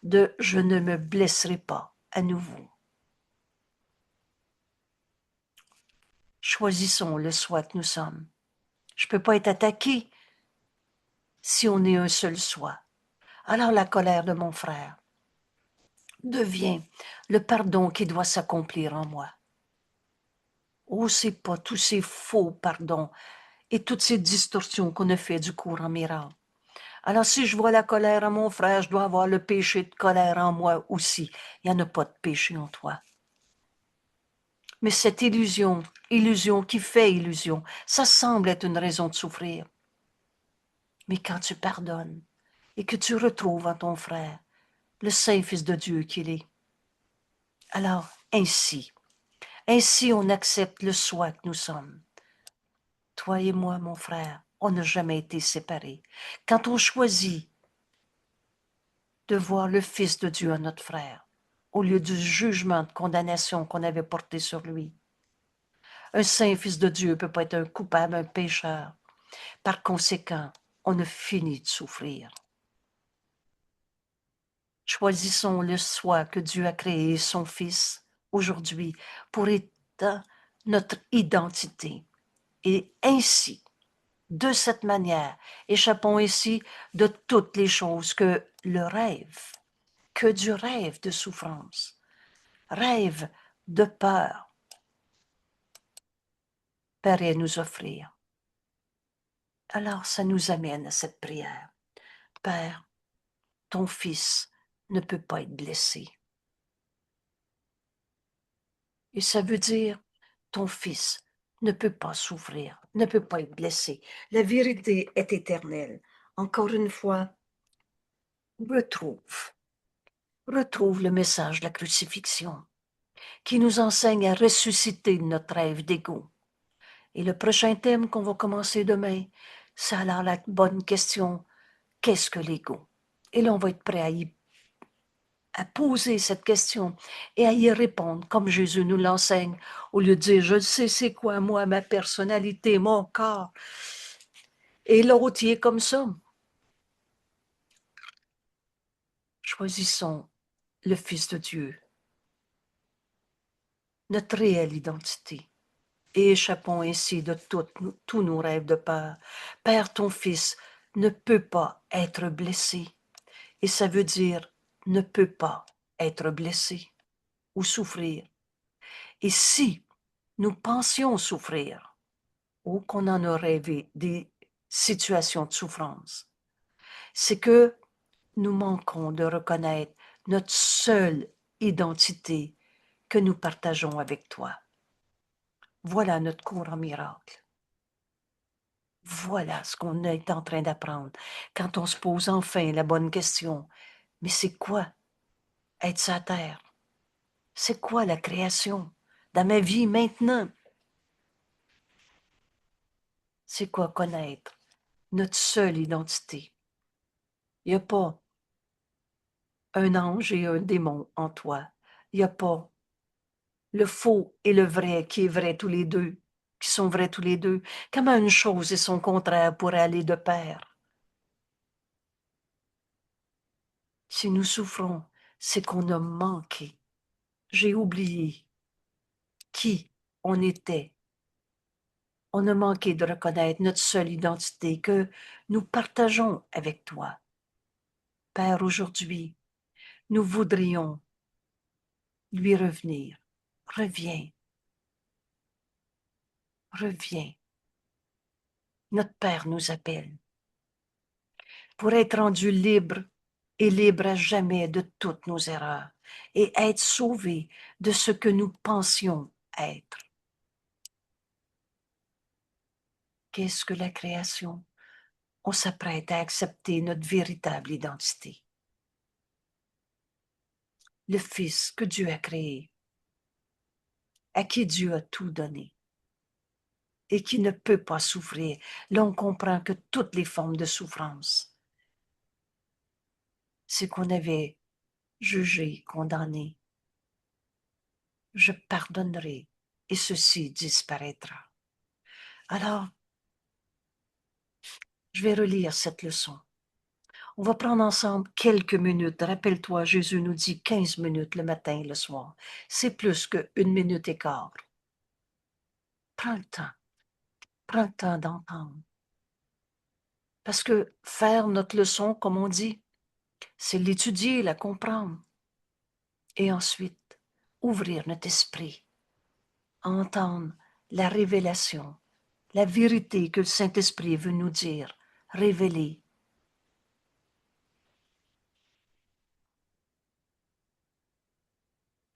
[SPEAKER 1] de « Je ne me blesserai pas à nouveau ». Choisissons le soi que nous sommes. Je ne peux pas être attaqué si on est un seul soi. Alors la colère de mon frère devient le pardon qui doit s'accomplir en moi. Oh, c'est pas tous ces faux pardons et toutes ces distorsions qu'on a fait du cours en miracle. Alors si je vois la colère en mon frère, je dois avoir le péché de colère en moi aussi. Il n'y en a pas de péché en toi. Mais cette illusion qui fait illusion, ça semble être une raison de souffrir. Mais quand tu pardonnes et que tu retrouves en ton frère le Saint Fils de Dieu qu'il est, alors ainsi on accepte le soi que nous sommes. Toi et moi, mon frère, on n'a jamais été séparés. Quand on choisit de voir le Fils de Dieu en notre frère, au lieu du jugement de condamnation qu'on avait porté sur lui, Un saint fils de Dieu ne peut pas être un coupable, un pécheur. Par conséquent, on a fini de souffrir. Choisissons le soi que Dieu a créé, son Fils, aujourd'hui, pour être notre identité. Et ainsi, de cette manière, échappons ici de toutes les choses que le rêve, que du rêve de souffrance, rêve de peur, paraît nous offrir. Alors, ça nous amène à cette prière. Père, ton Fils ne peut pas être blessé. Et ça veut dire, ton Fils ne peut pas souffrir, ne peut pas être blessé. La vérité est éternelle. Encore une fois, retrouve le message de la crucifixion qui nous enseigne à ressusciter notre rêve d'ego. Et le prochain thème qu'on va commencer demain, c'est alors la bonne question, qu'est-ce que l'ego? Et là, on va être prêt à poser cette question et à y répondre comme Jésus nous l'enseigne, au lieu de dire, je sais c'est quoi moi, ma personnalité, mon corps. Et l'autre, il est comme ça. Choisissons le Fils de Dieu, notre réelle identité, et échappons ainsi de tous nos rêves de peur. Père, ton Fils ne peut pas être blessé, et ça veut dire ne peut pas être blessé ou souffrir. Et si nous pensions souffrir, ou qu'on en a rêvé des situations de souffrance, c'est que nous manquons de reconnaître notre seule identité que nous partageons avec toi. Voilà notre cours en miracle. Voilà ce qu'on est en train d'apprendre quand on se pose enfin la bonne question. Mais c'est quoi être sur la terre? C'est quoi la création dans ma vie maintenant? C'est quoi connaître notre seule identité? Il n'y a pas un ange et un démon en toi. Il n'y a pas le faux et le vrai qui est vrai tous les deux, qui sont vrais tous les deux. Comment une chose et son contraire pourraient aller de pair? Si nous souffrons, c'est qu'on a manqué. J'ai oublié qui on était. On a manqué de reconnaître notre seule identité que nous partageons avec toi. Père, aujourd'hui, nous voudrions lui revenir. Reviens, reviens. Notre Père nous appelle pour être rendu libre et libre à jamais de toutes nos erreurs et être sauvé de ce que nous pensions être. Qu'est-ce que la création? On s'apprête à accepter notre véritable identité. Le Fils que Dieu a créé, à qui Dieu a tout donné et qui ne peut pas souffrir. Là, on comprend que toutes les formes de souffrance, c'est qu'on avait jugé, condamné. Je pardonnerai et ceci disparaîtra. Alors, je vais relire cette leçon. On va prendre ensemble quelques minutes. Rappelle-toi, Jésus nous dit 15 minutes le matin et le soir. C'est plus qu'une minute et quart. Prends le temps. Prends le temps d'entendre. Parce que faire notre leçon, comme on dit, c'est l'étudier, la comprendre. Et ensuite, ouvrir notre esprit, entendre la révélation, la vérité que le Saint-Esprit veut nous dire, révéler.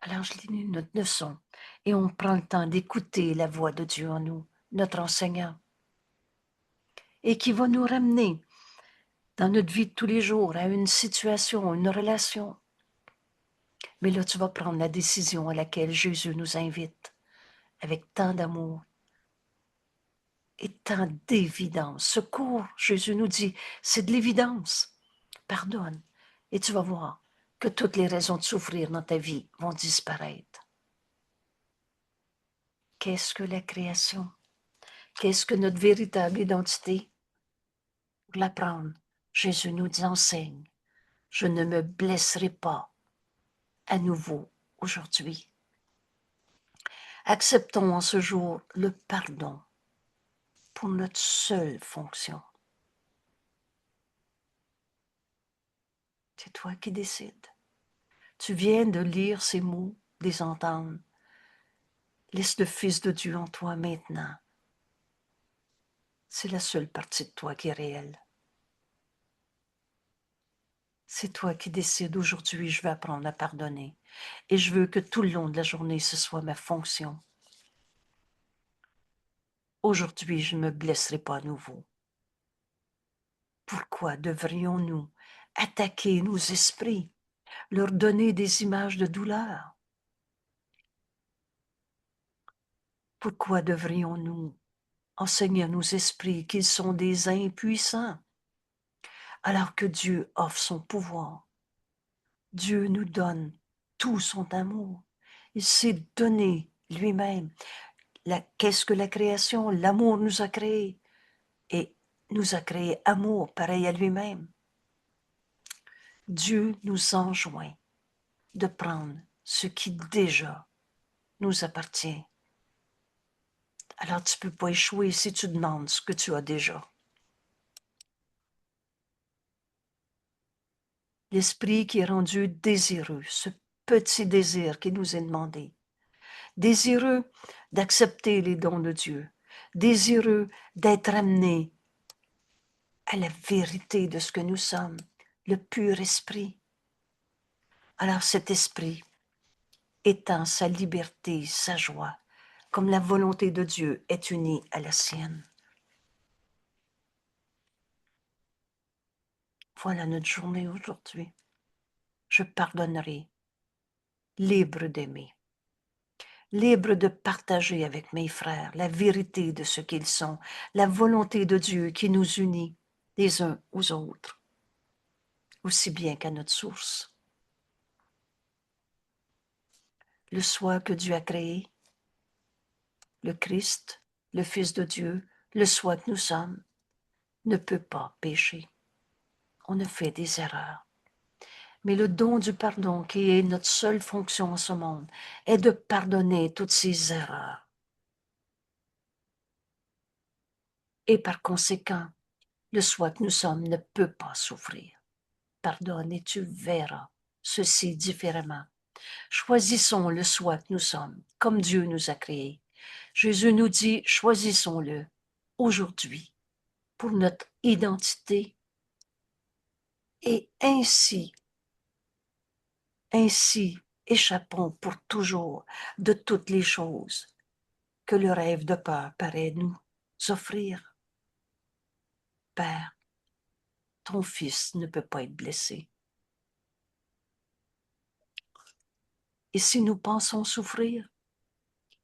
[SPEAKER 1] Alors, je lis notre leçon et on prend le temps d'écouter la voix de Dieu en nous, notre enseignant, et qui va nous ramener dans notre vie de tous les jours à une situation, une relation. Mais là, tu vas prendre la décision à laquelle Jésus nous invite avec tant d'amour et tant d'évidence. Ce cours, Jésus nous dit, c'est de l'évidence. Pardonne et tu vas voir que toutes les raisons de souffrir dans ta vie vont disparaître. qu'est-ce que la création? Qu'est-ce que notre véritable identité? Pour l'apprendre, Jésus nous enseigne, je ne me blesserai pas à nouveau aujourd'hui. Acceptons en ce jour le pardon pour notre seule fonction. C'est toi qui décides. Tu viens de lire ces mots, les entendre. Laisse le Fils de Dieu en toi maintenant. C'est la seule partie de toi qui est réelle. C'est toi qui décides aujourd'hui, je vais apprendre à pardonner. Et je veux que tout le long de la journée, ce soit ma fonction. Aujourd'hui, je ne me blesserai pas à nouveau. Pourquoi devrions-nous attaquer nos esprits, leur donner des images de douleur? Pourquoi devrions-nous enseigner à nos esprits qu'ils sont des impuissants, alors que Dieu offre son pouvoir? Dieu nous donne tout son amour. Il s'est donné lui-même. Qu'est-ce que la création? L'amour nous a créés et nous a créé amour pareil à lui-même. Dieu nous enjoint de prendre ce qui déjà nous appartient. Alors tu ne peux pas échouer si tu demandes ce que tu as déjà. L'esprit qui est rendu désireux, ce petit désir qui nous est demandé, désireux d'accepter les dons de Dieu, désireux d'être amené à la vérité de ce que nous sommes, le pur esprit. Alors cet esprit étend sa liberté, sa joie, comme la volonté de Dieu est unie à la sienne. Voilà notre journée aujourd'hui. Je pardonnerai, libre d'aimer, libre de partager avec mes frères la vérité de ce qu'ils sont, la volonté de Dieu qui nous unit les uns aux autres, aussi bien qu'à notre source. Le soi que Dieu a créé, le Christ, le Fils de Dieu, le soi que nous sommes, ne peut pas pécher. On a fait des erreurs. Mais le don du pardon, qui est notre seule fonction en ce monde, est de pardonner toutes ces erreurs. Et par conséquent, le soi que nous sommes ne peut pas souffrir. Pardonne et tu verras ceci différemment. Choisissons le soi que nous sommes, comme Dieu nous a créés. Jésus nous dit, choisissons-le aujourd'hui pour notre identité et ainsi échappons pour toujours de toutes les choses que le rêve de peur paraît nous offrir. Père, ton fils ne peut pas être blessé. Et si nous pensons souffrir,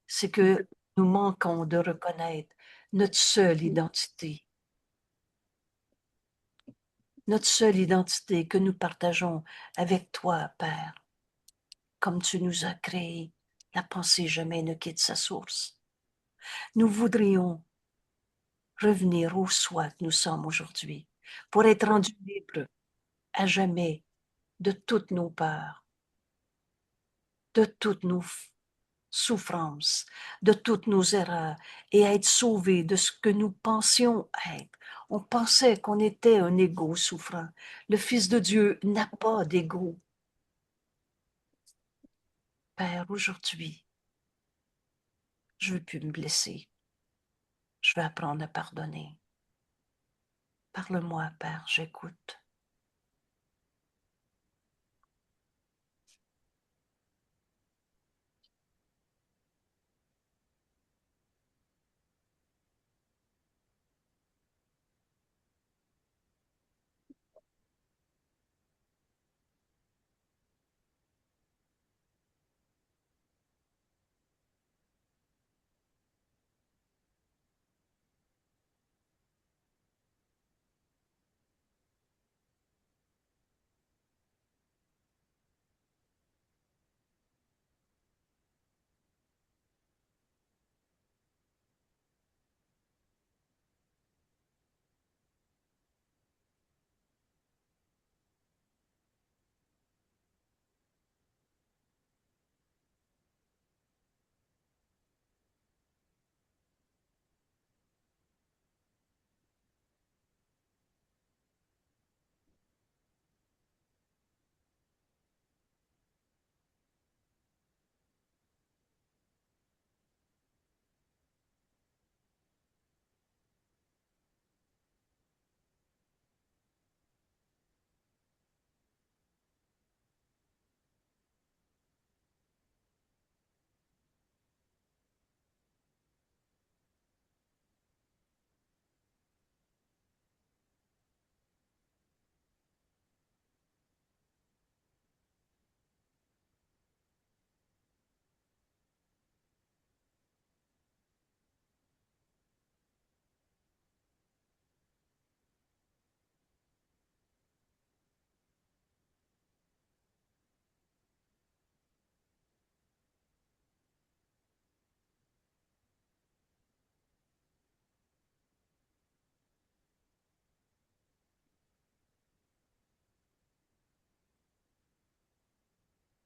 [SPEAKER 1] c'est que nous manquons de reconnaître notre seule identité que nous partageons avec toi, Père. Comme tu nous as créés, la pensée jamais ne quitte sa source. Nous voudrions revenir au soi que nous sommes aujourd'hui, pour être rendus libres à jamais de toutes nos peurs, de toutes nos souffrances, de toutes nos erreurs, et être sauvés de ce que nous pensions être. On pensait qu'on était un égo souffrant. Le Fils de Dieu n'a pas d'égo. Père, aujourd'hui, je ne veux plus me blesser. Je vais apprendre à pardonner. Parle-moi, Père, j'écoute.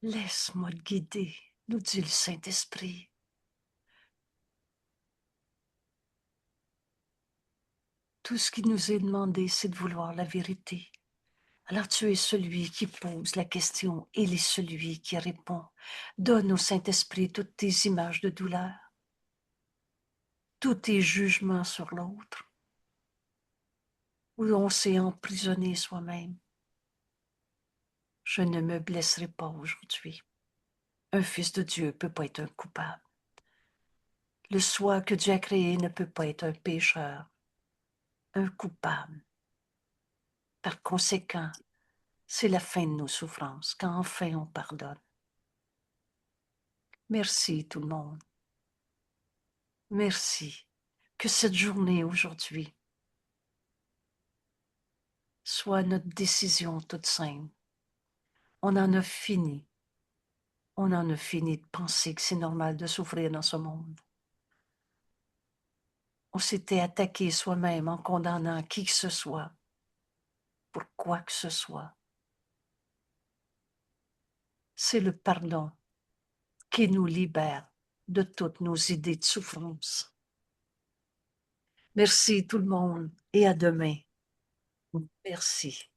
[SPEAKER 1] Laisse-moi te guider, nous dit le Saint-Esprit. Tout ce qui nous est demandé, c'est de vouloir la vérité. Alors tu es celui qui pose la question, il est celui qui répond. Donne au Saint-Esprit toutes tes images de douleur, tous tes jugements sur l'autre, où on s'est emprisonné soi-même. Je ne me blesserai pas aujourd'hui. Un fils de Dieu ne peut pas être un coupable. Le soi que Dieu a créé ne peut pas être un pécheur, un coupable. Par conséquent, c'est la fin de nos souffrances, quand enfin on pardonne. Merci tout le monde. Merci. Que cette journée aujourd'hui soit notre décision toute simple. On en a fini. On en a fini de penser que c'est normal de souffrir dans ce monde. On s'était attaqué soi-même en condamnant qui que ce soit, pour quoi que ce soit. C'est le pardon qui nous libère de toutes nos idées de souffrance. Merci tout le monde et à demain. Merci.